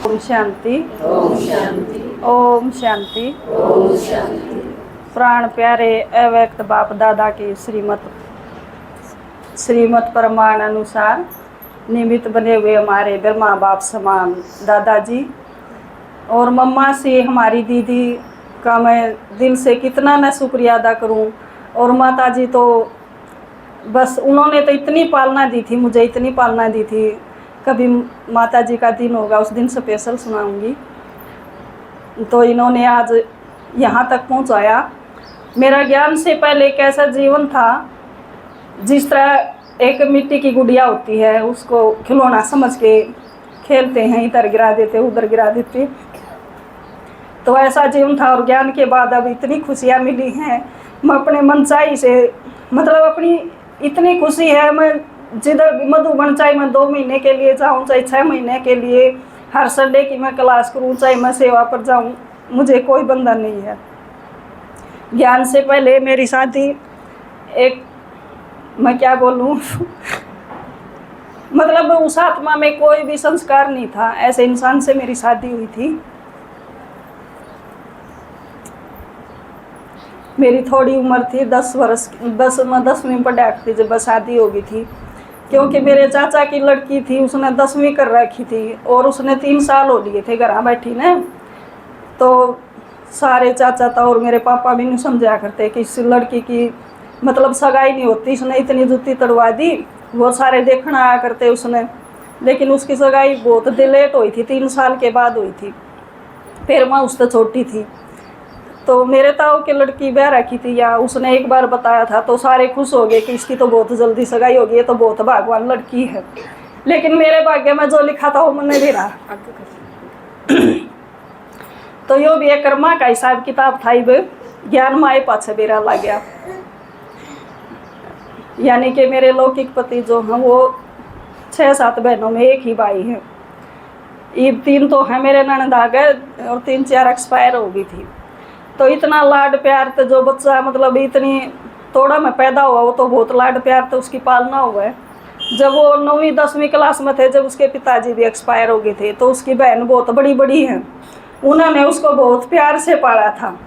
ओम शांति। ओम शांति। ओम शांति। ओम शांति। प्राण प्यारे अव्यक्त बाप दादा की श्रीमत प्रमाण अनुसार निमित्त बने हुए हमारे ब्रह्मा बाप समान दादाजी और मम्मा से हमारी दीदी का मैं दिल से कितना न शुक्रिया अदा करूं। और माता जी तो बस उन्होंने तो इतनी पालना दी थी, मुझे इतनी पालना दी थी। कभी माता जी का दिन होगा उस दिन स्पेशल सुनाऊंगी। तो इन्होंने आज यहाँ तक पहुँचाया। मेरा ज्ञान से पहले कैसा जीवन था, जिस तरह एक मिट्टी की गुड़िया होती है उसको खिलौना समझ के खेलते हैं, इधर गिरा देते उधर गिरा देते, तो ऐसा जीवन था। और ज्ञान के बाद अब इतनी खुशियाँ मिली हैं, मैं अपने मनचाही से मतलब अपनी इतनी खुशी है। मैं जिधर मधुबन चाहे मैं 2 महीने के लिए जाऊँ, चाहे 6 महीने के लिए, हर संडे की मैं क्लास करूँ, चाहे मैं सेवा पर जाऊँ, मुझे कोई बंधन नहीं है। ज्ञान से पहले मेरी शादी एक मैं क्या बोलूँ मतलब उस आत्मा में कोई भी संस्कार नहीं था, ऐसे इंसान से मेरी शादी हुई थी। मेरी थोड़ी उम्र थी 10 वर्ष, 10वीं में पढ़ा थी जब शादी हो गई थी। क्योंकि मेरे चाचा की लड़की थी, उसने 10वीं कर रखी थी और उसने 3 साल हो लिए थे घर बैठी ने। तो सारे चाचा था और मेरे पापा भी नहीं समझा करते कि इस लड़की की मतलब सगाई नहीं होती, इसने इतनी जुत्ती तड़वा दी। वो सारे देखना आया करते उसने, लेकिन उसकी सगाई बहुत लेट हुई थी, 3 साल के बाद हुई थी। फिर मैं उससे छोटी थी। तो मेरे ताऊ की लड़की ब्याह रखी थी या उसने एक बार बताया था, तो सारे खुश हो गए कि इसकी तो बहुत जल्दी सगाई होगी, ये तो बहुत भाग्यवान लड़की है। लेकिन मेरे भाग्य में जो लिखा था वो मैंने भी रहा। तो यो भी एक कर्मा का हिसाब किताब था। ज्ञान माए पाछे बेरा लग गया। यानी कि मेरे लौकिक पति जो हैं वो 6-7 बहनों में एक ही भाई है। ये 3 तो हैं मेरे ननद आ गए और 3-4 एक्सपायर हो गई थी। तो इतना लाड प्यार तो जो बच्चा मतलब इतनी थोड़ा में पैदा हुआ, वो तो बहुत लाड प्यार तो उसकी पालना हुआ है। जब वो 9वीं 10वीं क्लास में थे, जब उसके पिताजी भी एक्सपायर हो गए थे, तो उसकी बहन बहुत बड़ी बड़ी हैं, उन्होंने उसको बहुत प्यार से पाला था।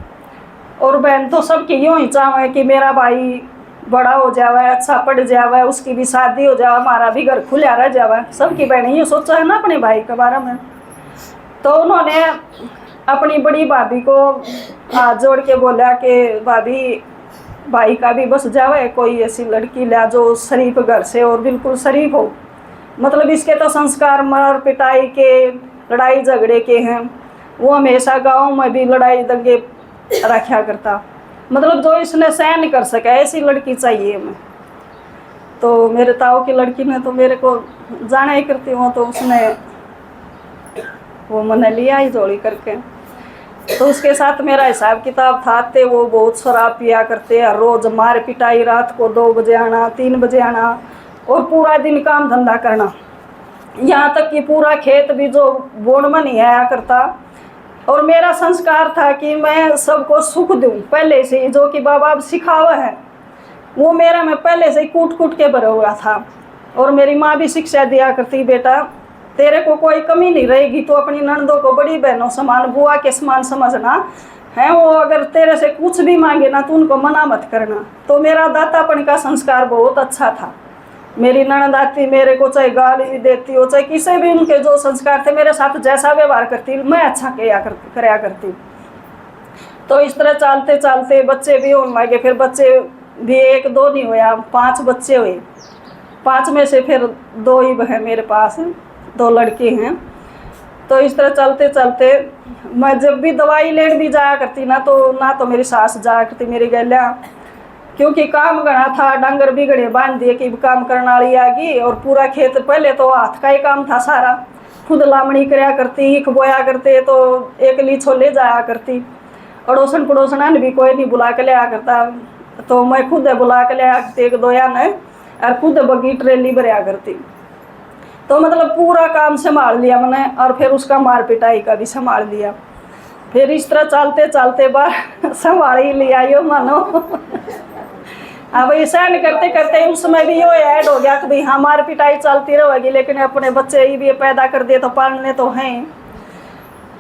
और बहन तो सबकी यूँ ही चाहे कि मेरा भाई बड़ा हो जावे, अच्छा पढ़ जावे, उसकी भी शादी हो जावे, हमारा भी घर खुला रह जावे। सबकी बहन ये सोचा है ना अपने भाई के बारे में। तो उन्होंने अपनी बड़ी भाभी को हाथ जोड़ के बोला कि भाभी भाई का भी बस जावे, कोई ऐसी लड़की ला जो शरीफ घर से और बिल्कुल शरीफ हो। मतलब इसके तो संस्कार मार पिटाई के, लड़ाई झगड़े के हैं। वो हमेशा गांव में भी लड़ाई दंगे रखा करता, मतलब जो इसने सहन कर सके ऐसी लड़की चाहिए हमें। तो मेरे ताऊ की लड़की ने तो मेरे को जाना ही करती हूँ, तो उसने वो मैंने लिया ही जोड़ी करके। तो उसके साथ मेरा हिसाब किताब था। ते वो बहुत शराब पिया करते, हर रोज़ मार पिटाई, रात को 2 बजे आना, 3 बजे आना और पूरा दिन काम धंधा करना। यहाँ तक कि पूरा खेत भी जो बोन में नहीं आया करता। और मेरा संस्कार था कि मैं सबको सुख दूँ पहले से, जो कि बाबा सिखावा है वो मेरा मैं पहले से ही कूट कूट के भरा हुआ था। और मेरी माँ भी शिक्षा दिया करती, बेटा तेरे को कोई कमी नहीं रहेगी, तो अपनी ननदों को बड़ी बहनों समान, बुआ के समान समझना है। वो अगर तेरे से कुछ भी मांगे ना तो उनको मना मत करना। तो मेरा दातापन का संस्कार बहुत अच्छा था। मेरी ननद आती मेरे को चाहे गाली भी देती हो, चाहे किसी भी उनके जो संस्कार थे, मेरे साथ जैसा व्यवहार करती मैं अच्छा कराया करती। तो इस तरह चलते चलते बच्चे भी होने लगे। फिर बच्चे भी 1-2 नहीं हुआ, 5 बच्चे हुए। 5 में से फिर 2 ही है मेरे पास, 2 लड़के हैं। तो इस तरह चलते चलते मैं जब भी दवाई लेने भी जाया करती ना तो मेरी सास जाया करती मेरी गैलिया, क्योंकि काम गणा था। डंगर भी गड़े बांध दिए कि काम करने वाली आ गई। और पूरा खेत पहले तो हाथ का ही काम था सारा, खुद लामड़ी कराया करती, ईख बोया करते, तो एक ली छोले जाया करती। अड़ोसन पड़ोसना ने भी कोई नहीं बुला के लिया करता, तो मैं खुद बुला के लिया करती 1-2 ने, और खुद बगी ट्रेली भरया करती। तो मतलब पूरा काम संभाल लिया मैंने। और फिर उसका मार पिटाई का भी संभाल लिया। फिर इस तरह चलते चलते बार संभाल ही लिया यो मानो। अब सहन करते करते उसमें भी यो ऐड हो गया कि भाई हमारी पिटाई चलती रहेगी, लेकिन अपने बच्चे ही भी पैदा कर दिए तो पालने तो हैं।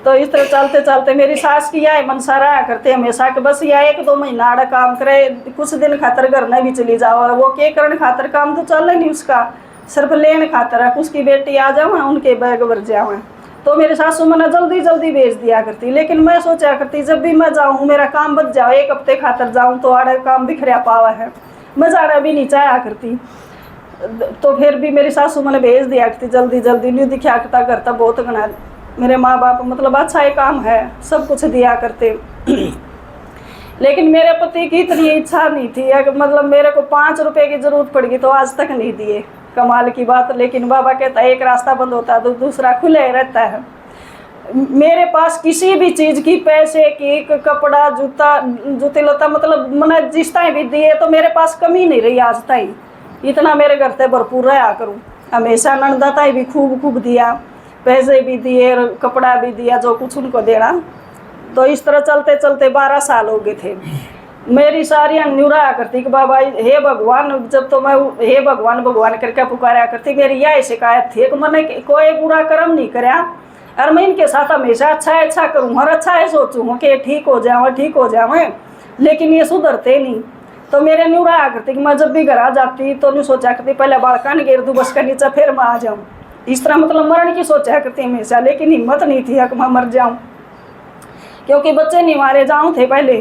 तो इस तरह चलते चलते मेरी सास की आए मनसा रहा करते हमेशा कि बस या 1-2 महीना आड़ा काम करे, कुछ दिन खातर घर में भी चली जाओ। वो के करण खातर काम तो चल नहीं उसका, सिर्फ लेन खातर है उसकी बेटी आ जाओ उनके बैग भर जाओ। तो मेरी सासू मैंने जल्दी जल्दी भेज दिया करती, लेकिन मैं सोचा करती जब भी मैं जाऊँ मेरा काम बच जाओ, 1 हफ्ते खातर जाऊँ तो आड़े काम बिखरिया पावा है, मैं जाना भी नहीं चाहा करती। तो फिर भी मेरी सासू मैंने भेज दिया करती जल्दी जल्दी, नहीं दिखा करता करता बहुत गना। मेरे माँ बाप मतलब अच्छा ही काम है, सब कुछ दिया करते। लेकिन मेरे पति की इतनी इच्छा नहीं थी, मतलब मेरे को 5 रुपए की जरूरत पड़ गई तो आज तक नहीं दिए, कमाल की बात। लेकिन बाबा कहता है एक रास्ता बंद होता है तो दूसरा खुले रहता है। मेरे पास किसी भी चीज़ की, पैसे की, कपड़ा, जूता, जूते लता, मतलब मैंने जिस टाइम भी दिए तो मेरे पास कमी नहीं रही आज तक। इतना मेरे घर से भरपूर रहा करूँ, हमेशा नंदा भी खूब खूब दिया, पैसे भी दिए, कपड़ा भी दिया, जो कुछ उनको देना। तो इस तरह चलते चलते 12 साल हो गए थे। मेरी सारी न्यूरा करती कि बाबा हे भगवान, जब तो मैं हे भगवान भगवान करके पुकारा करती। मेरी यह शिकायत थी कि मैंने कोई बुरा कर्म नहीं कराया और मैं इनके साथ हमेशा अच्छा करूँ और अच्छा है सोचूँ कि ठीक हो जाऊँ, लेकिन ये सुधरते नहीं। तो मेरे न्यूरा करती कि मैं जब भी घर आ जाती तो नहीं सोचा करती पहले बालका ने गिर दूँ बस का नीचे फिर मैं आ जाऊँ। इस तरह मतलब मरण की सोचा करती हमेशा, लेकिन हिम्मत नहीं थी कि मैं मर जाऊँ, क्योंकि बच्चे नहीं मारे जाऊँ थे पहले।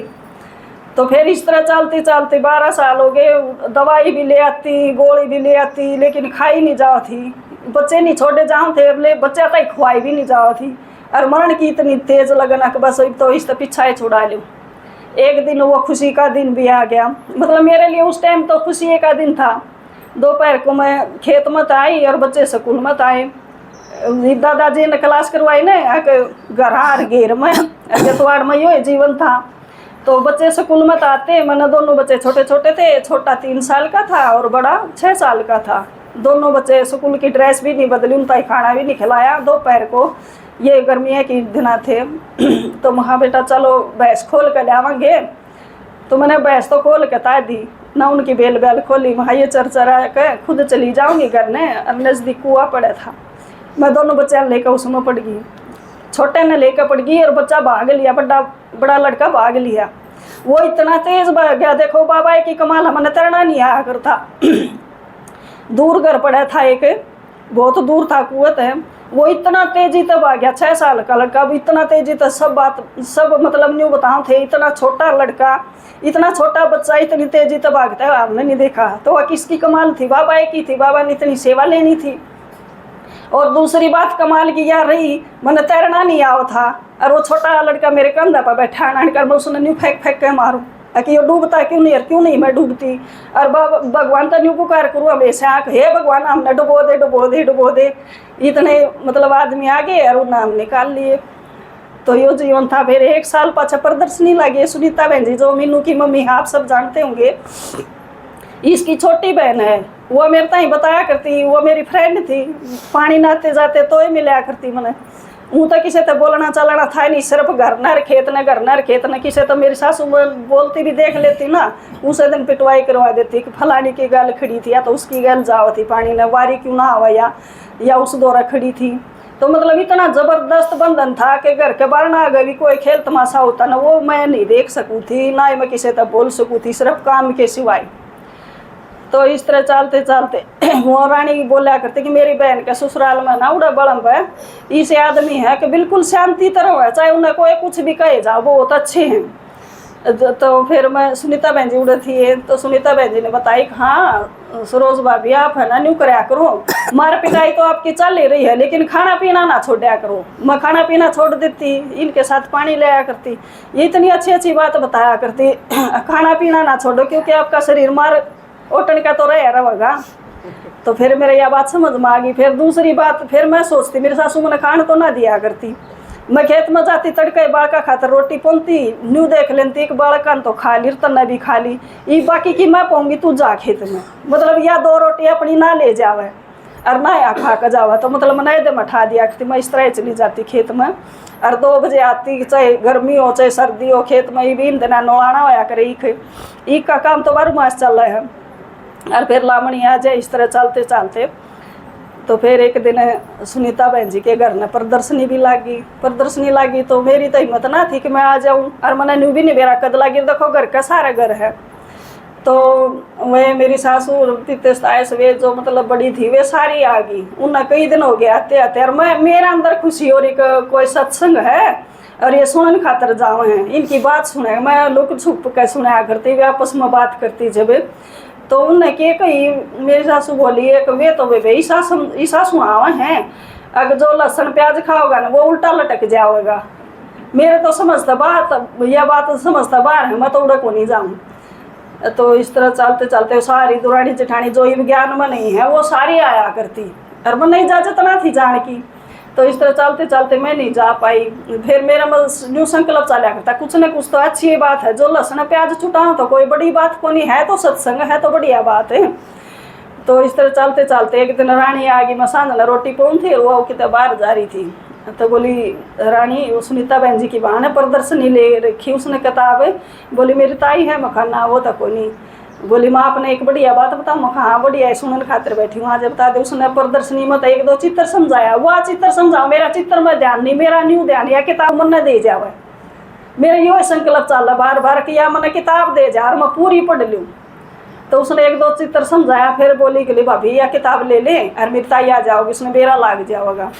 तो फिर इस तरह चलते चलते 12 साल हो गए, दवाई भी ले आती, गोली भी ले आती, लेकिन खाई नहीं जाओ थी, बच्चे नहीं छोड़े जाओ थे, ले बच्चा तक खुआई भी नहीं जाओ थी। और मरण की इतनी तेज लगना कि बस तो इस पीछा ही छुड़ा लूँ। एक दिन वो खुशी का दिन भी आ गया, मतलब मेरे लिए उस टाइम तो खुशी का दिन था। दोपहर को मैं खेत मत आई और बच्चे स्कूल मत आए। दादाजी ने क्लास करवाई ना घर हार घेर में जतवाड़ में यो जीवन था। तो बच्चे स्कूल मत आते, मैंने दोनों बच्चे छोटे छोटे थे, छोटा 3 साल का था और बड़ा 6 साल का था। दोनों बच्चे स्कूल की ड्रेस भी नहीं बदली, उनका खाना भी नहीं खिलाया। दोपहर को ये गर्मियाँ की दिन थे तो महा बेटा चलो भैंस खोल कर लावेंगे। तो मैंने भैंस तो खोल के ता दी ना, उनकी बेल खोली, वहाँ ये चरचरा के खुद चली जाऊँगी घर ने। नज़दीक कुआ पड़ा था, मैं दोनों बच्चे लेकर उसमें पड़ गई। छोटे ने लेकर पड़ गई और बच्चा भाग लिया, बड़ा लड़का भाग लिया। वो इतना तेज भाग गया, देखो बाबा की कमाल, हमने तैरना नहीं आया करता। दूर घर पड़ा था, एक बहुत दूर था कुआं है। वो इतना तेजी तब आ गया, 6 साल का लड़का, अब इतना तेजी तो सब मतलब न्यू बताओ थे। इतना छोटा लड़का, इतना छोटा बच्चा इतनी तेजी तब भागता है, हमने नहीं देखा। तो वह किसकी कमाल थी? बाबा की थी, बाबा ने इतनी सेवा लेनी थी। और दूसरी बात कमाल की यार रही, मैंने तैरना नहीं आओ था और वो छोटा लड़का मेरे कंधा पर बैठा कर मैं उसने न्यू फेंक के मारूँ कि ये डूबता क्यों नहीं, क्यों नहीं मैं डूबती। और भगवान तो न्यू पुकार करूँ हमेशा, हे भगवान हमने डुबो दे। इतने मतलब आदमी आ गए और नाम निकाल लिए। तो यो जीवन था। फिर 1 साल पाछा प्रदर्शनी लगी, सुनीता बहन जी जो मीनू की मम्मी आप सब जानते होंगे, इसकी छोटी बहन है, वो मेरे ताई बताया करती, वो मेरी फ्रेंड थी, पानी नहाते जाते तो ही मिलाया करती। मैंने हूँ तो किसी तो बोलना चलना था नहीं, सिर्फ घर न खेत न किसी तो मेरी सासू बोलती भी देख लेती ना, उसे दिन पिटवाई करवा देती कि फलानी की गल खड़ी थी या तो उसकी गल जाओ थी, पानी ने वारी क्यों ना आवा या उस दौरा खड़ी थी। तो मतलब इतना ज़बरदस्त बंधन था कि घर के बाहर ना अगर भी कोई खेल तमाशा होता ना, वो मैं नहीं देख सकूँ थी, ना ही मैं किसी तक बोल सकूँ थी, सिर्फ काम के सिवाय। तो इस तरह चलते चलते वो रानी बोला करते कि मेरी बहन के ससुराल में ना उड़ा बड़म्ब है, इसे आदमी है कि बिल्कुल शांति तरह है, चाहे उन्हें कोई कुछ भी कहे जाओ बहुत अच्छे हैं। तो फिर मैं सुनीता बहन जी उड़े थी, तो सुनीता बहन जी ने बताई कि हाँ सरोज भाभी आप है ना न्यू कराया करो, मार पिटाई तो आपकी चल ही रही है लेकिन खाना पीना ना छोड़ा करो। मैं खाना पीना छोड़ देती, इनके साथ पानी ले आया करती, ये इतनी अच्छी बात बताया करती, खाना पीना ना छोड़ो क्योंकि आपका शरीर मार ओटन का तो रहेगा। तो फिर मेरे यह बात समझ में आ गई। फिर दूसरी बात, फिर मैं सोचती मेरी सासू मैंने खाना तो ना दिया करती, मैं खेत में जाती तड़के बालका खातर रोटी पौनती, न्यू देख लेती कि बालका तो खा ली, तन्ने भी खा ली, ये बाकी की मैं पाऊँगी तू जा खेत में, मतलब या 2 रोटी अपनी ना ले जावे और ना या खा कर जावा। तो मतलब मैं दे में ठा दिया करती, मैं इस तरह चली जाती खेत में और 2 बजे आती, चाहे गर्मी हो चाहे सर्दी हो, खेत में ये भी दिन नौलाना होया करे, ईख का काम तो 12 मास चल रहा है। और फिर लामणी आ जाए। इस तरह चलते चलते तो फिर एक दिन सुनीता बहन जी के घर में प्रदर्शनी लागी तो मेरी तो हिम्मत ना थी कि मैं आ जाऊं, और मैंने न्यू भी नहीं मेरा कद लगी, देखो घर का सारा घर है। तो वह मेरी सासू और तीर्थ वे जो मतलब बड़ी थी वे सारी आ गई, उन्हें कई दिन हो गए आते आते, और मैं मेरा अंदर खुशी और एक कोई सत्संग है और ये सुनने खातर जाओ हैं, इनकी बात सुने, मैं लुक छुप कर सुनाया करती, वे आपस में बात करती जब। तो उन्हें के कही मेरी सासू बोली है कि वे तो वे ईसा सुनावा हैं, अगर जो लहसुन प्याज खाओगा ना वो उल्टा लटक जाओगा। मेरे तो समझता बात, यह बात समझता बाहर है, मैं तो उड़क को नहीं जाऊँ। तो इस तरह चलते चलते सारी दुरानी जेठानी जो विज्ञान में नहीं है वो सारी आया करती, और मैं नहीं इजाजत ना थी जान की। तो इस तरह चलते चलते मैं नहीं जा पाई। फिर मेरा न्यू संकल्प चला करता कुछ न कुछ तो अच्छी बात है, जो लहसुन प्याज छुटाऊँ तो कोई बड़ी बात को नहीं है, तो सत्संग है तो बढ़िया बात है। तो इस तरह चलते चलते एक दिन रानी आ गई, मैं सांझ रोटी पौन थी और वो कितने बाहर जा रही थी। तो बोली रानी सुनीता बहन जी की बहन है, प्रदर्शनी ले रखी उसने किताब, बोली मेरी ताई है, मैं खाना वो तो कोई नहीं। बोली माँ आपने एक बढ़िया बात बताऊँ, मैं हाँ बढ़िया है, सुनने खातिर बैठी हूँ, आज बता दे। उसने प्रदर्शनी में तो एक दो चित्र समझाया, वह चित्र समझाओ, मेरा चित्र में ध्यान नहीं, मेरा न्यू ध्यान, या किताब मन दे जावे। मेरा यो संकल्प चल बार बार किया मैंने किताब दे जा और मैं पूरी पढ़ लूँ। तो उसने एक दो चित्र समझाया, फिर बोली कि भाभी यह किताब ले ले और मेरी ताई आ जाओगी, उसने मेरा लाग जाओगा।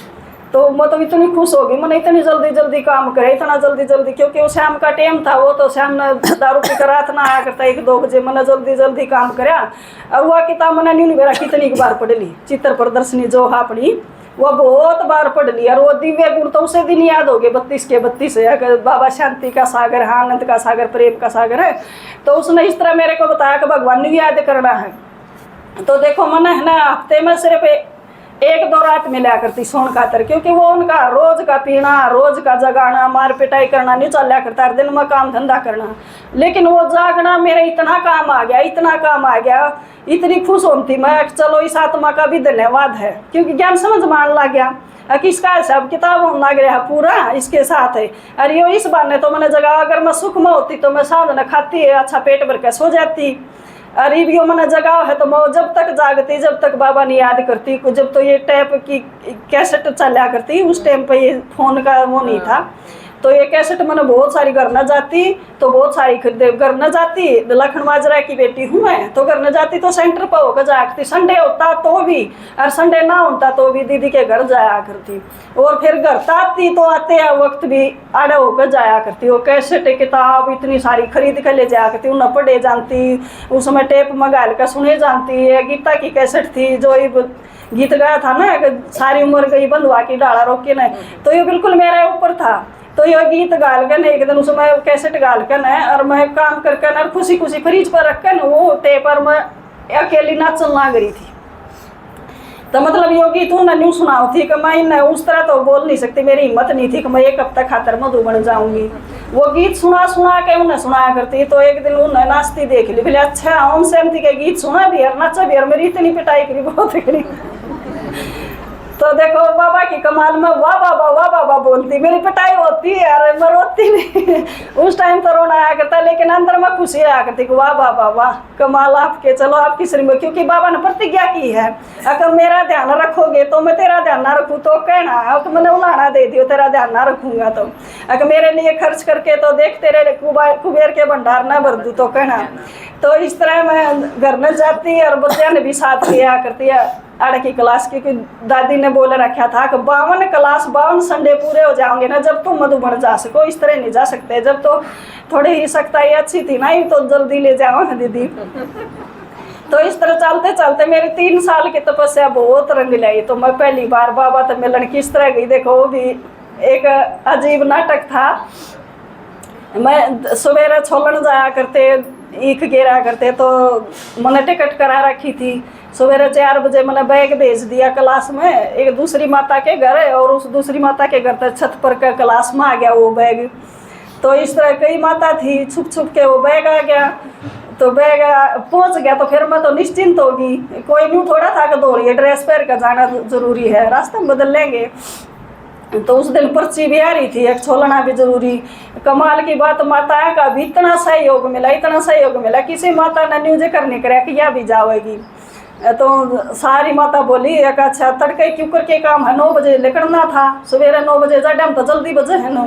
तो मैं तो इतनी खुश हो गई, मैंने इतनी जल्दी जल्दी काम करे, इतना जल्दी जल्दी, क्योंकि वो शाम का टाइम था, वो तो शाम ने दारू पी कर रात ना आया करता 1-2 बजे। मैंने जल्दी जल्दी काम कराया और वह किताब मैंने न्यू मेरा कितनी बार पढ़ ली, चित्र प्रदर्शनी जो है अपनी वह बहुत बार पढ़ ली। और वो दिव्य गुण तो उसे दिन याद हो गए 32 के 32 है, बाबा शांति का सागर है, आनंद का सागर, प्रेम का सागर है। तो उसने इस तरह मेरे को बताया कि भगवान ने याद करना है। तो देखो मैंने है ना हफ्ते में सिर्फ 1-2 रात मिला करती सोन खातर, क्योंकि वो उनका रोज का पीना, रोज का जगाना, मार पिटाई करना नहीं चल करता, दिन में काम धंधा करना। लेकिन वो जागना मेरा इतना काम आ गया, इतना काम आ गया, इतनी खुश होती मैं, चलो इस आत्मा का भी धन्यवाद है, क्योंकि ज्ञान समझ मान लग गया। किसका सब किताब होने लग रहा पूरा इसके साथ है। अरे यो इस बार ने तो मैंने जगह, अगर मैं सुख में होती तो मैं साँझ न खाती, अच्छा पेट भर के सो जाती। अरे भी मैंने जगह है तो मैं जब तक जागती, जब तक बाबा ने याद करती, जब तो ये टैप की कैसेट चला करती, उस टाइम पे ये फोन का वो नहीं था, तो ये कैसेट मैंने बहुत सारी घर न जाती, तो बहुत सारी खरीदे, घर न जाती, लखन माजरा की बेटी हूँ मैं, तो घर न जाती तो सेंटर पर होकर जाया करती, संडे होता तो भी, और संडे ना होता तो भी दीदी के घर जाया करती। और फिर घर आती तो आते वक्त भी आड़े होकर जाया करती, वो कैसेट किताब इतनी सारी खरीद कर ले जाया करती, उन्हें पढ़े जानती, उसमें टेप मंगा कर सुने जानती है। गीता की कैसेट थी जो गीत गाया था ना, सारी उम्र गई बंधुआ की डाला रोके न, तो ये बिल्कुल मेरे ऊपर था। तो ये गीत गाल कर एक दिन उसमें कैसेट गाल कर न, और मैं काम करके न खुशी खुशी फ्रिज पर रख कर वो टेप पर मैं अकेली नाचन लग रही थी। तो मतलब यो गीत उन्हें न्यू सुनाओ थी कि मैं इन्हें उस तरह तो बोल नहीं सकती, मेरी हिम्मत नहीं थी कि मैं 1 हफ्ता खातर मधु बन जाऊंगी। वो गीत सुना सुना के उन्हें सुनाया करती। तो एक दिन उन्हें नाचती देख ली, बोले अच्छा ओम शांति के गीत सुना भी और नाचा भी, और मेरी इतनी पिटाई करी बहुत करी। तो देखो बाबा की कमाल में वाह बाबा बोलती, मेरी पिटाई होती है यार, मैं रोती नहीं। उस टाइम तो रोना आया करता, लेकिन अंदर में खुशी आया करती कि वाह बाबा वाह कमाल आपके, चलो आपकी श्री में, क्योंकि बाबा ने प्रतिज्ञा की है अगर मेरा ध्यान रखोगे तो मैं तेरा ध्यान ना रखूँ तो कहना है, तो मैंने उलाना दे दियो तेरा ध्यान ना रखूंगा तो, अगर मेरे लिए खर्च करके तो देख तेरे कुबेर के भंडार ना भर दूँ तो कहना। तो इस तरह मैं घर में जाती और बच्चियाँ ने भी साथ लिया करती है 8 की क्लास की, क्योंकि दादी ने बोले रखा था कि 52 क्लास 52 संडे पूरे हो जाओगे ना जब तुम मधुबन जा सको, इस तरह नहीं जा सकते, जब तो थोड़ी ही सख्ताई अच्छी थी ना, ये तो जल्दी ले जाओ दीदी। तो इस तरह चलते चलते मेरी 3 साल की तपस्या बहुत रंग लाई। तो मैं पहली बार बाबा तो मिलन किस तरह गई, देखो वो भी एक अजीब नाटक था। मैं सवेरे छोलन जाया करते, ईख गिरा करते, तो मैंने टिकट करा रखी थी। सवेरे 4 बजे मैंने बैग भेज दिया क्लास में, एक दूसरी माता के घर है, और उस दूसरी माता के घर तक छत पर का क्लास में आ गया वो बैग। तो इस तरह कई माता थी, छुप छुप के वो बैग आ गया। तो बैग पहुंच गया तो फिर मैं तो निश्चिंत होगी, कोई न्यू थोड़ा था कि दौड़िए ड्रेस पहन कर जाना जरूरी है, रास्ते में बदल लेंगे। तो उस दिन पर्ची भी आ रही थी, एक छोलना भी जरूरी। कमाल की बात माता का भी इतना सहयोग मिला, इतना सहयोग मिला, किसी माता ने न्यूज करने कराया कि यह भी जाओगी। तो सारी माता बोली एक अच्छा तड़के क्यों करके काम है 9 बजे निकलना था, सवेरे 9 बजे जा टाइम तो जल्दी बजे है ना,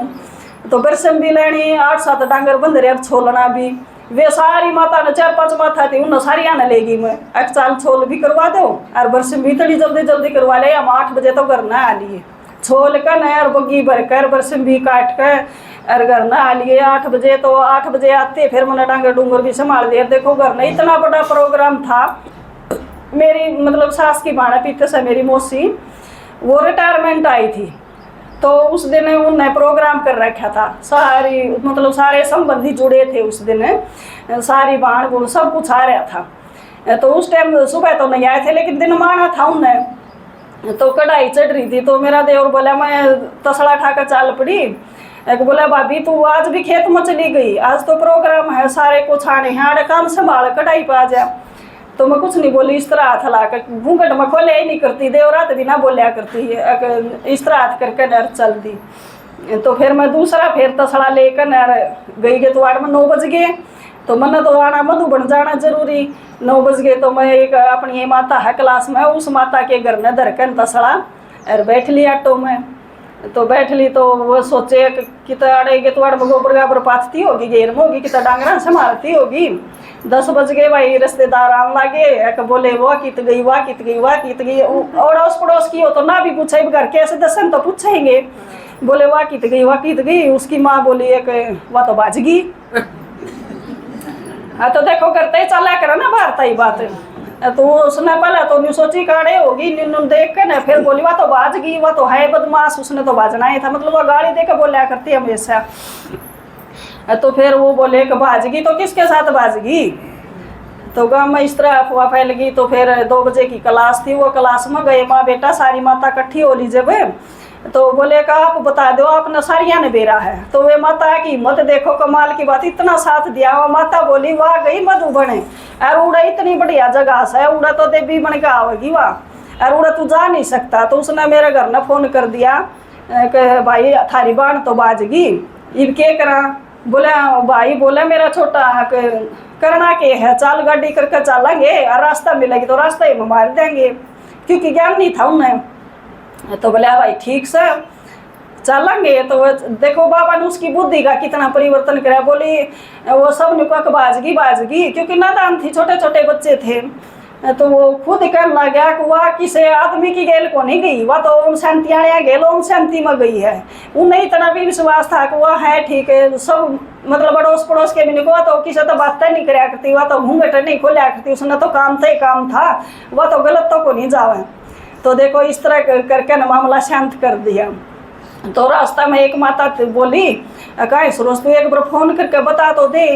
तो बरसम भी लेनी 8-7 डांगर बंद रहे, अब छोलना भी वे सारी माता ने 4-5 माता थी उन सारिया ने लेगी मैं एक चाल छोल भी करवा दो और बरसम भी तड़ी जल्दी जल्दी करवा ले, हम 8 बजे तो घर ना आ लिए छोल कर न और बग्गी भर कर बरसम भी काट कर और घर ना आ लिए 8 बजे। तो 8 बजे आते फिर मैंने डांगर डूंगर भी संभाल दिया। देखो घर में इतना बड़ा प्रोग्राम था, मेरी मतलब सास की भाड़ा पीते से मेरी मौसी वो रिटायरमेंट आई थी, तो उस दिन उनने प्रोग्राम कर रखा था, सारी मतलब सारे संबंधी जुड़े थे उस दिन, सारी बाण बुण सब कुछ आ रहा था। तो उस टाइम सुबह तो नहीं आए थे लेकिन दिन माना था उनने, तो कढ़ाई चढ़ रही थी तो मेरा देवर बोला मैं तसला ठाकर चाल पड़ी, एक बोला भाभी तू आज भी खेत में चली गई, आज तो प्रोग्राम है सारे को छाने हैं काम संभाल कढ़ाई पे आ जा। तो मैं कुछ नहीं बोली, इस तरह हाथ ला कर घूंघट में खोले ही नहीं करती, देवरात भी ना बोलिया करती है, इस तरह हाथ करके नर चल दी। तो फिर मैं दूसरा फिर तसड़ा लेकर नर गई के, तो वार्ड में 9 बज गए, तो मैंने तो आना मधु बन जाना जरूरी, 9 बज गए। तो मैं एक अपनी ये माता है क्लास में, उस माता के घर में धरकन तसड़ा और बैठ ली ऑटो में। तो बैठ ली तो वो सोचे कि अड़ेगे तो अड़ गोबर गाबर पाथती होगी, घेर में होगी, कि डांगरा संभालती होगी। 10 बज गए भाई, रिश्तेदार आने लगे, एक बोले वाह कित गई वाह कित गई वाह कित गई, और अड़ोस पड़ोस की हो तो ना भी पूछे, घर के ऐसे दसन तो पूछेंगे, बोले वाह कित गई वाह कित गई। उसकी माँ बोली एक वाह तो बाजगी। हाँ तो देखो करते ही चला करो ना भारत ही बात। तो उसने पहले तो नहीं सोची काड़े होगी, निन्नू देख के ना फिर बोली वाह तो बाजगी, वाह तो है बदमाश, उसने तो बाजना ही था, मतलब वो गाली दे के बोलिया करती हमेशा। तो फिर वो बोले कि बाजगी तो किसके साथ बाजगी, तो गाँव में इस तरह अफवाह फैल गई। तो फिर 2 बजे की क्लास थी, वो क्लास में गए माँ बेटा सारी माता इकट्ठी हो ली जब, तो बोले कि आप बता दो आपने सारिया ने बेरा है। तो वे माता की हिम्मत देखो, कमाल की बात, इतना साथ दिया। वो माता बोली वाह गई मधु बने, और उड़ा इतनी बढ़िया जगह है, उड़ा तो देवी बन के आवेगी वाह, और उड़ा तू जा नहीं सकता। तो उसने मेरे घर ने फ़ोन कर दिया कि भाई थारी बाण तो बाजगी, इब के करा। बोले भाई बोले मेरा छोटा करना के है, चाल गाड़ी करके चलेंगे और रास्ता मिलेगी तो रास्ता ही में मार देंगे, क्योंकि ज्ञान नहीं था उन्हें। तो बोले भाई ठीक से चलेंगे। तो देखो बाबा ने उसकी बुद्धि का कितना परिवर्तन करा, बोली वो सब ने कहा बाजगी बाजगी, क्योंकि नादान थी, छोटे छोटे बच्चे थे। तो वो खुद कहने लग गया कि वह किसी आदमी की गेल को नहीं गई, वह तो ओम शांति आने गेल ओम शांति में गई है। उन्हें इतना भी विश्वास था कि वह है ठीक है, सब मतलब अड़ोस पड़ोस के भी नहीं हुआ, तो किसी तो बातें नहीं कराया करती, वह तो घूंघट नहीं खोलिया करती, उसने तो काम था ही काम था, वह तो गलत तो को नहीं जावे। तो देखो इस तरह करके ना मामला शांत कर दिया। तो रास्ता में एक माता बोली कहीं सुरोज तू एक बार फोन करके बता तो दे।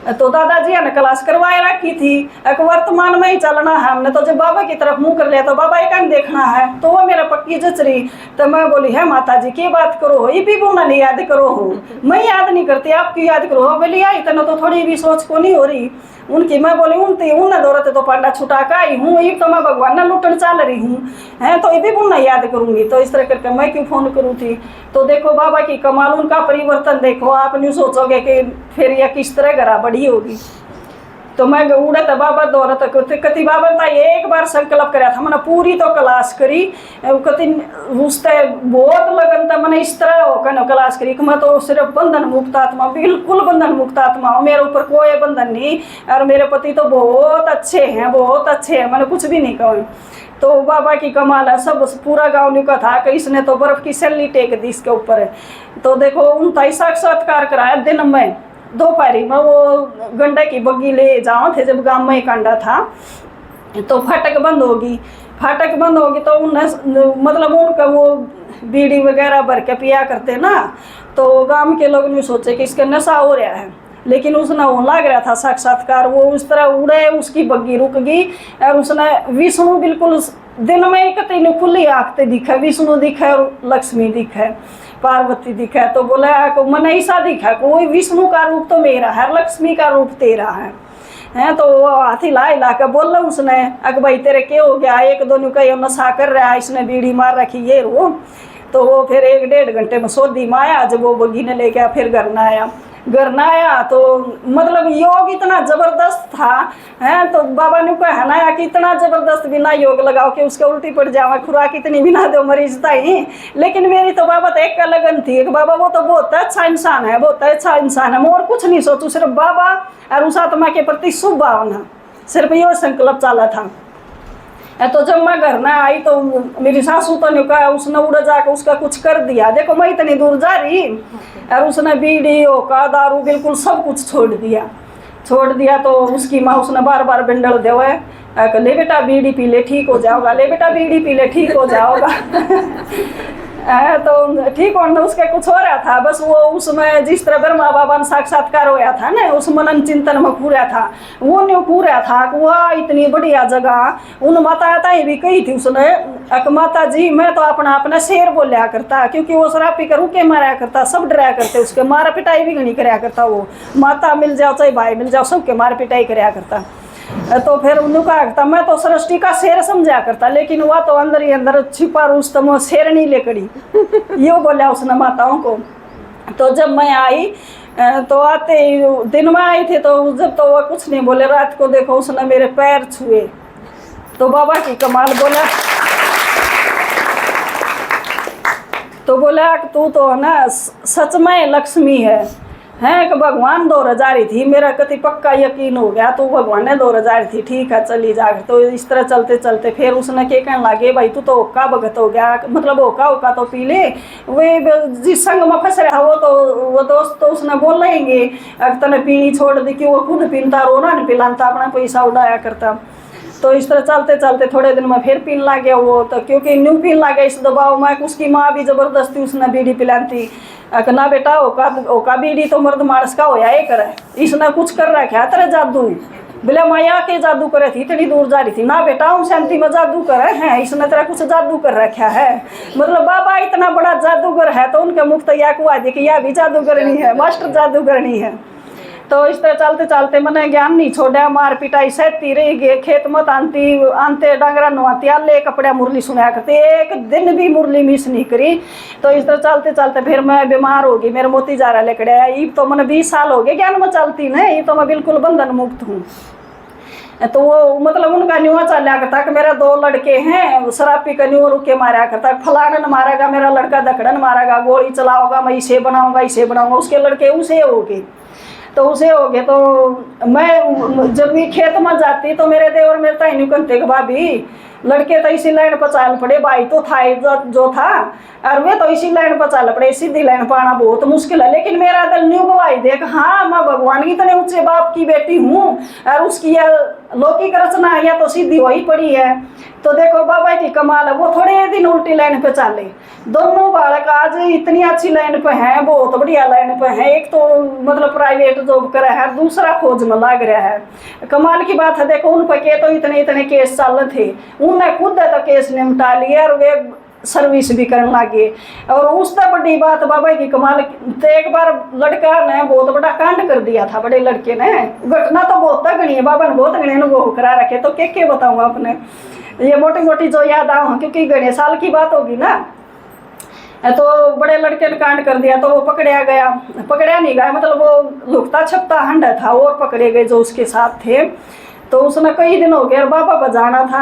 तो दादाजी ने क्लास करवाए रखी थी, एक वर्तमान में ही चलना है हमने, तो जब बाबा की तरफ मुंह कर लिया तो बाबा एक देखना है, तो वो मेरा पक्की जचरी। तो मैं बोली है माता जी की बात करो, ये भी बोना नहीं याद करो हो, मैं याद नहीं करती आपकी याद करो। बोली आई इतना तो थोड़ी भी सोच को नहीं हो रही उनकी। मैं बोली उनती उन दौरते तो पांडा छुटा का आई हूँ, ये तो मैं भगवान ना लुटन चल रही हूँ है, तो ये भी बोलना याद करूंगी। तो इस तरह करके मैं क्यों फोन करूँ थी। तो देखो बाबा की कमाल, उनका परिवर्तन देखो, आप नहीं सोचोगे कि फिर यह किस तरह घरा बड़ी होगी। तो मैं उड़े तो बाबा दौरा तक कति बाबा था एक बार संकल्प कराया था, मैंने पूरी तो क्लास करी, कति उसते बहुत लगन था, मैंने इस तरह होकर क्लास करी कि मैं तो सिर्फ बंधन मुक्त आत्मा, बिल्कुल बंधन मुक्त आत्मा हूँ, मेरे ऊपर कोई बंधन नहीं, और मेरे पति तो बहुत अच्छे हैं बहुत अच्छे हैं, मैंने कुछ भी नहीं कहा। तो बाबा की कमाल है, सब पूरा गाँव ने का था कि इसने तो बर्फ की सैली टेक दी इसके ऊपर। तो देखो उनका साक्षात्कार कराया दिन में दोपहरी में, वो गंडे की बग्गी ले जाओ थे जब गांव में कांडा था, तो फाटक बंद होगी, फाटक बंद होगी तो उन्हें मतलब उनका वो बीड़ी वगैरह भर के पिया करते ना, तो गांव के लोग नहीं सोचे कि इसका नशा हो रहा है, लेकिन उसने वो लग रहा था साक्षात्कार। वो उस तरह उड़े, उसकी बग्गी रुक गई और उसने विष्णु बिल्कुल दिन में एक तीन खुली आँखते दिखा, विष्णु दिखा और लक्ष्मी दिखा, पार्वती दिखा। तो बोला को मन ऐसा दिखा कोई विष्णु का रूप तो मेरा है, लक्ष्मी का रूप तेरा है। तो वो हाथी ला के बोल रहा उसने अग भाई तेरे क्या हो गया, एक दोनों का नशा कर रहा है, इसने बीड़ी मार रखी ये वो। तो वो फिर 1-1.5 घंटे में सोधी में आया, जब वो बग्गी ने लेके फिर घर न आया। घर ना आया तो मतलब योग इतना जबरदस्त था है। तो बाबा ने कहनाया कि इतना जबरदस्त बिना योग लगाओ कि उसके उल्टी पड़ जावा, खुराक इतनी बिना दो मरीज ताई। लेकिन मेरी तो बाबा तो एक लगन थी कि बाबा वो तो बहुत अच्छा इंसान है, बहुत अच्छा इंसान है, मैं और कुछ नहीं सोचूं, सिर्फ बाबा और उस आत्मा के प्रति शुभ भावना, सिर्फ यो संकल्प चाला था। तो जब मैं घर ना आई तो मेरी सासू तो ने कहा, उसने उड़ जाकर उसका कुछ कर दिया। देखो मैं इतनी दूर जा रही और उसने बीड़ी होका दारू बिल्कुल सब कुछ छोड़ दिया। तो उसकी माँ उसने बार बार बिंडल देवे, ले बेटा बीड़ी पी ले ठीक हो जाओगा, ले बेटा बीड़ी पी ले ठीक हो जाओगा। तो ठीक होना उसका कुछ हो रहा था, बस वो उसमें जिस तरह ब्रह्मा बाबा ने साक्षात्कार होया था ना, उस मनन चिंतन में पूरा था। वो न्यू पूरा था कि वह इतनी बढ़िया जगह उन माता भी कही थी उसने, माता जी मैं तो अपना शेर बोलिया करता, क्योंकि वो शराब पी कर रुके मारा करता, सब डराया करते उसके, मारा पिटाई भी घनी कराया करता। वो माता मिल जाओ चाहे भाई मिल जाओ सबके मार पिटाई कराया करता। तो फिर उन्होंने कहा करता मैं तो सृष्टि का शेर समझा करता, लेकिन वह तो अंदर ही अंदर छिपा रुस्तम शेर नहीं लेकड़ी, यो बोला उसने माताओं को। तो जब मैं आई तो आते ही दिन में आई थे, तो जब तो वह कुछ नहीं बोले, रात को देखो उसने मेरे पैर छुए। तो बाबा की कमाल, बोला तो बोला कि तू तो ना सच में लक्ष्मी है कि भगवान 2000 थी, मेरा कति पक्का यकीन हो गया तो भगवान ने 2000 थी, ठीक है चली जा। तो इस तरह चलते चलते फिर उसने क्या कहने लगे, भाई तू तो ओका भगत हो गया, मतलब ओका तो पी ले, वे जिस संग में फंस रहा वो दोस्त तो उसने बोल लेंगे अगर तने पीनी छोड़ दी कि वो खुद पीनता, रोना नहीं पिलाता, अपना पैसा उड़ाया करता। तो इस तरह चलते चलते थोड़े दिन में फिर पीन लग गया वो, तो क्योंकि न्यू पीन लग गया इस दबाव में, उसकी माँ भी जबरदस्ती उसने बीड़ी पिलाती ना बेटा ओका बीड़ी तो मर्द मानस का होया ये करे, इसने कुछ कर रखा तेरा जादू, बोले माया के जादू करे थी, इतनी दूर जा रही थी ना बेटा हम शांति में जादू करे हैं, इसने तेरा कुछ जादू कर रखा है। मतलब बाबा इतना बड़ा जादूगर है तो उनके मुख या कुआ दी कि यह भी जादूगरनी है, मास्टर जादूगरनी है। तो इस तरह चलते चलते मैंने ज्ञान नहीं छोड़ा, मार पिटाई सहती रही गए, खेत मत आनते डांगरा नवाती आले कपड़े मुरली सुनाया करते, एक दिन भी मुरली मिस नहीं करी। तो इस तरह चलते चलते फिर मैं बीमार हो गई, मेरे मोती जारा लेकर आया, ये तो मैंने 20 साल हो गए ज्ञान में चलती नहीं, ये तो मैं बिल्कुल बंधन मुक्त हूँ। तो वो मतलब उनका न्यूआ चला करता कि मेरा 2 लड़के हैं, शराब पी कर न्यू रुके मारा करता, फलाना मारेगा मेरा लड़का, दखड़न मारेगा, गोली चलाओगा, मैं इसे बनाऊंगा, उसके लड़के उसे हो गए। तो उसे हो गए तो मैं जब भी खेत में जाती तो मेरे देवर मेरे ताई कहते भाभी लड़के तो इसी लाइन पर चाल पड़े, भाई तो था जो था और वे तो इसी लाइन पर चाल पड़े, सीधी लाइन पाना बहुत मुश्किल है। लेकिन मेरा दिल न्यू गवाही देख, हाँ मैं भगवान की इतने ऊंचे बाप की बेटी हूँ और उसकी यह लौकिक रचना या तो सीधी वही पड़ी है। तो देखो बाबा की कमाल है, वो थोड़े दिन उल्टी लाइन पे चाले, दोनों बालक आज इतनी अच्छी लाइन पे हैं, बहुत बढ़िया लाइन पे हैं। एक तो मतलब प्राइवेट जॉब कर रहा है, दूसरा खोज में लग रहा है। कमाल की बात है, देखो उन पे तो इतने केस चल थे, उन्हें खुद तो केस निपटा लिए और वे सर्विस भी करने लगे। और उससे बड़ी बात बाबा की कमाल, तो एक बार लड़का ने बहुत बड़ा कांड कर दिया था, बड़े लड़के ने, घटना तो बहुत तगड़ी है, बाबा ने बहुत गणे अनुभव करा रखे, तो क्या बताऊँ अपने, ये मोटी मोटी जो याद आऊँ क्योंकि गणे साल की बात होगी ना। तो बड़े लड़के ने कांड कर दिया तो वो पकड़ा नहीं गया, मतलब वो लुकता छपता हंडा था और पकड़े गए जो उसके साथ थे। तो उसने कई दिन हो गया बाबा बजाना था,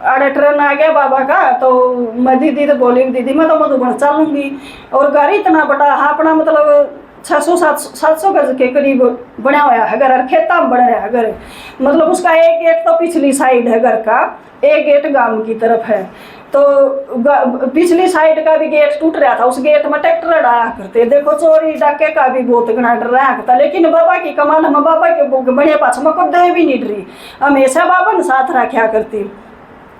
आड़े ट्रेन आ गया बाबा का, तो मैं दीदी तो बोली दीदी मैं तो मधुबन चलूँगी, और घर इतना बड़ा अपना मतलब 600-700 गज के करीब बना हुआ है घर, खेता में बना रहा है घर, मतलब उसका एक गेट तो पिछली साइड है घर का, एक गेट गांव की तरफ है। तो पिछली साइड का भी गेट टूट रहा था, उस गेट में ट्रैक्टर आया करते, देखो चोरी डाके का भी बहुत घना डर रहा करता। लेकिन बाबा की कमाल, हम बाबा के बड़े पास में कदे भी नहीं डरी, हमेशा बाबा ने साथ रखा करती।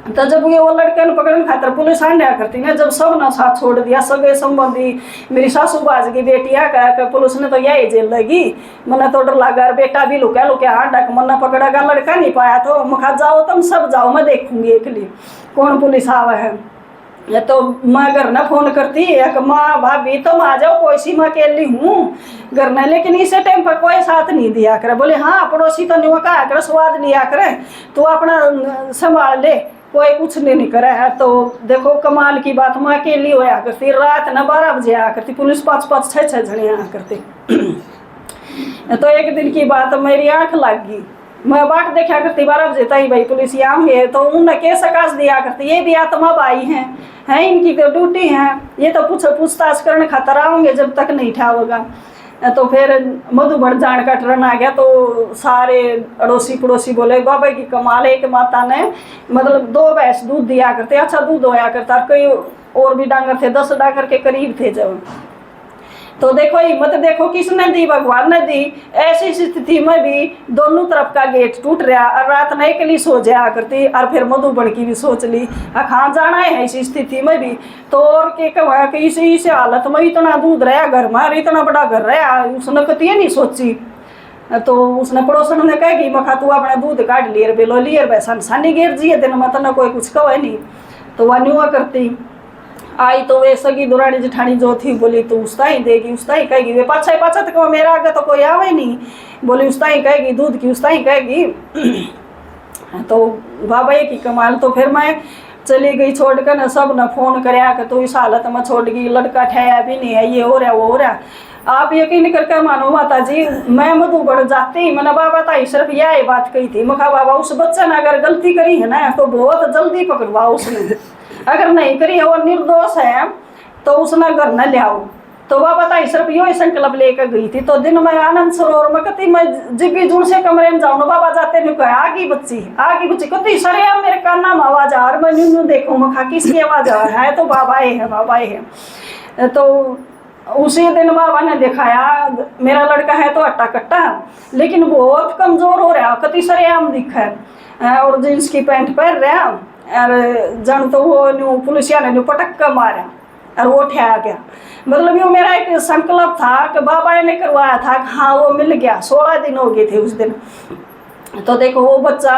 तो जब ये वो लड़के ने पकड़ने खातर पुलिस आंडा करती ना, जब सब ने साथ छोड़ दिया, सगे संबंधी मेरी सासू बाज की बेटिया का पुलिस ने तो यही जेल लगी, मना तो डर लगा, बेटा भी लुका आंडा मना पकड़ेगा, लड़का नहीं पाया तो मखा जाओ तुम सब जाओ, मैं देखूंगी एकली कौन पुलिस आवा है। या तो मैं घर ना फोन करती एक माँ भाभी तुम आ जाओ, कोई सी मैं अकेली हूँ घर में, लेकिन इसे टाइम पर कोई साथ नहीं दिया करे, बोले हाँ पड़ोसी तो नहीं कहा करे, स्वाद लिया करे, तो अपना संभाल ले, कोई कुछ नहीं करे है। तो देखो कमाल की बात, मैं अकेली होया करती, रात ना 12 बजे आया करती पुलिस, 5-5, 6-6 जने आया करते। तो एक दिन की बात, मेरी आंख लग गई, मैं बाट देखा करती 12 बजे तक भाई पुलिस आएंगे तो उनने केस आकाश दिया करती, ये भी आत्मा भाई हैं इनकी तो ड्यूटी है, ये तो पूछताछ करने खातर आओगे जब तक नहीं ठा होगा। तो फिर मधुबन जान का टर्न आ गया, तो सारे अड़ोसी पड़ोसी बोले बाबा की कमाल है, एक माता ने मतलब 2 भैंस दूध दिया करते, अच्छा दूध होया करता, कई और भी डांगर थे, 10 डांगर के करीब थे जब। तो देखो हिम्मत देखो किसने दी, भगवान ने दी। ऐसी स्थिति में भी दोनों तरफ का गेट टूट रहा और रात नहीं के लिए सो जाया करती, और फिर मधुबन की भी सोच ली कहाँ जाना है इसी स्थिति में भी। तो और के कहा कि इस हालत में इतना दूध रहा घर में, इतना बड़ा घर रहा, उसने कतिए नहीं सोची। तो उसने पड़ोसन ने कहा कि मखा तू अपना दूध काट लियर बेलो लियर वैसा निशानी गिर जी दिन में तो कोई कुछ कहे नहीं। तो वह न्यूआ करती आई, तो वे सगी दुरानी जिठानी जो थी बोली तो उसता ही देगी, उसता ही कहेगी, वे पाछा तो कहो मेरा आगे तो कोई आवे नहीं, बोली उसता ही कहेगी, दूध की उसता ही कहेगी। तो बाबा की कमाल। तो फिर मैं चली गई छोड़ कर, सब ने फोन कराया कि तो इस हालत में छोड़ गई, लड़का ठहया भी नहीं है, ये हो रहा वो हो रहा। आप यकीन करके मानो माता जी, मैं मधुबन जाती मैंने बाबा ताई सिर्फ यही बात कही थी, मखा बाबा उस बच्चे ने अगर गलती करी है ना तो बहुत जल्दी पकड़वाओ उसने, अगर नहीं करी है वो निर्दोष है तो उसने घर न ले आओ। तो बाबा ताई सिर्फ यो ही संकल्प लेकर गई थी। तो दिन में आनंद सरोवर में कती मैं जब भी जुड़ से कमरे में जाऊँ बाबा जाते नहीं कहा आगी बच्ची कती सरे अब मेरे काना में आवाज आ रहा, मैं न्यू देखूँ मखा किसकी आवाज आ रहा है, तो बाबा है बाबा है। तो उसी दिन बाबा ने दिखाया मेरा लड़का है तो अट्टा कट्टा लेकिन बहुत कमजोर हो रहा, कति सरे आम दिखा है और जींस की पैंट पहन रहा और जन तो वो न्यू पुलिसिया ने न्यू पटक कर मारा और वो ठहरा गया। मतलब ये मेरा एक संकल्प था कि बाबा ने करवाया था कि हाँ वो मिल गया। 16 दिन हो गए थे उस दिन। तो देखो वो बच्चा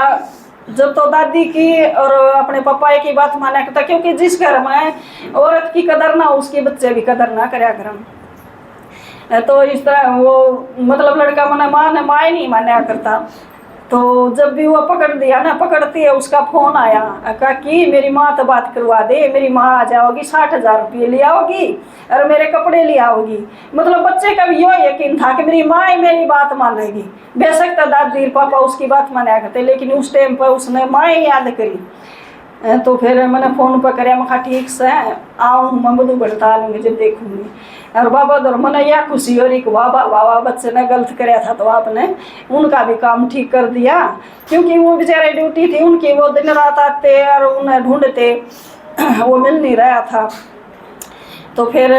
जब तो दादी की और अपने पापा की बात माना करता, क्योंकि जिस घर में औरत की कदर ना उसके बच्चे भी कदर ना करया करम। तो इस तरह वो मतलब लड़का मना माँ नहीं माना करता। तो जब भी वो पकड़ दिया ना, पकड़ती है उसका फोन आया कहा कि मेरी माँ तो बात करवा दे, मेरी माँ आ जाओगी 60,000 रुपये ले आओगी और मेरे कपड़े ले आओगी। मतलब बच्चे का भी यो यकीन था कि मेरी माँ ही मेरी बात मानेगी। बेशक तो दादी पापा उसकी बात माना करते लेकिन उस टाइम पर उसने माँ ही याद करी। तो फिर मैंने फ़ोन पर कराया, मैं कहा ठीक से आऊँ मैं मधु बढ़ता लूँगी जब देखूँगी। और बाबा दर मैंने यह खुशी हो रही कि बाबा बच्चे ने गलत कराया था तो आपने उनका भी काम ठीक कर दिया, क्योंकि वो बेचारे ड्यूटी थी उनकी, वो दिन रात आते और उन्हें ढूंढते वो मिल नहीं रहा था। तो फिर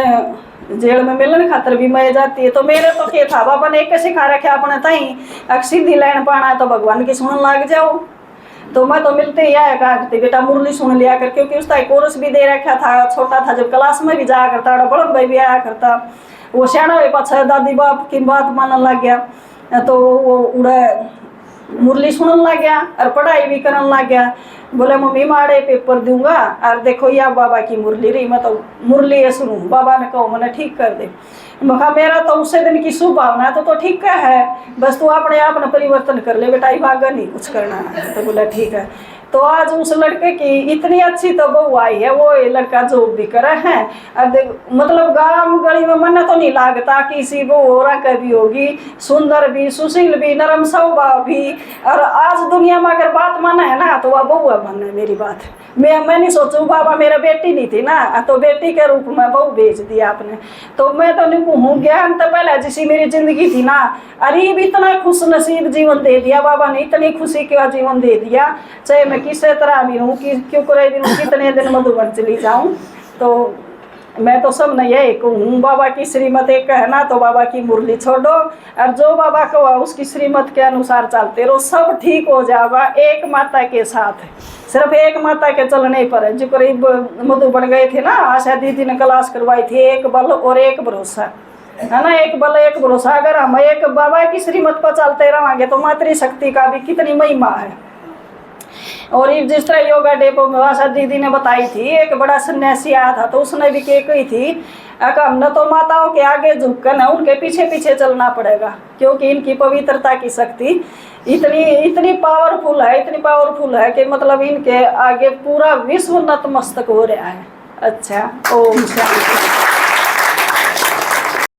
जेल में मिलने खातर भी मैं जाती है। तो मेरे तो क्या था बाबा ने एक सिखा रखा अपने ताई सीधी लाइन पाना है तो भगवान की सुन लग जाओ। तो मैं तो मिलते ही आया करती बेटा मुरली सुन लिया कर, क्योंकि उसका कोरस भी दे रखा था, छोटा था जब क्लास में भी जाया करता, बड़ा भाई भी आया करता। वो सियाना हुए पाछा दादी बाप की बात मानने लग गया तो वो उड़ा मुरली सुनने लग गया और पढ़ाई भी करने लग गया। बोले मम्मी माड़े पेपर दूंगा और देखो या बाबा की मुरली रही, मैं तो मुरली है सुनूँ। बाबा ने कहो मैंने ठीक कर दे। मैं कहा मेरा तो उसे दिन की शुभ भावना है तो ठीक है, बस तू अपने आप न परिवर्तन कर ले बेटा, भागा नहीं कुछ करना है। तो बोला ठीक है। तो आज उस लड़के की इतनी अच्छी तो बहू आई है, वो ये लड़का जॉब भी करा है और मतलब गांव गली में मन तो नहीं लागता किसी वो हो रहा भी होगी, सुंदर भी, सुशील भी, नरम स्वभाव भी। और आज दुनिया में अगर बात माना है ना तो वह बहू मानना है मेरी बात। मैं नहीं सोचूं बाबा मेरा बेटी नहीं थी ना तो बेटी के रूप में बहू भेज दिया आपने। तो मैं तो नहीं हूँ ज्ञान तो पहले जैसी मेरी जिंदगी थी ना, अरे इतना खुश नसीब जीवन दे दिया बाबा ने, इतनी खुशी का जीवन दे दिया। चाहे मैं किसी तरह भी हूँ कि क्यों करे भी हूँ, कितने दिन मधुबन चली जाऊँ। तो मैं तो सब नहीं यही कहूँ बाबा की श्रीमत एक है ना तो बाबा की मुरली छोड़ो और जो बाबा को उसकी श्रीमत के अनुसार चलते रहो, सब ठीक हो जाएगा। एक माता के साथ सिर्फ एक माता के चलने पर है। जो करीब मधुबन गए थे ना, आशा दीदी ने क्लास करवाई थी, एक बल और एक भरोसा है ना, एक बल एक भरोसा। अगर हम एक बाबा की श्रीमत पर चलते रहेंगे तो मातृशक्ति का भी कितनी महिमा है। और जिस तरह योगा डे पर आशा दीदी ने बताई थी, एक बड़ा सन्यासी आया था तो उसने भी कही थी हमने तो माताओं के आगे झुककर ना उनके पीछे पीछे चलना पड़ेगा, क्योंकि इनकी पवित्रता की शक्ति इतनी पावरफुल है, इतनी पावरफुल है कि मतलब इनके आगे पूरा विश्व नतमस्तक हो रहा है। अच्छा ओम शांति।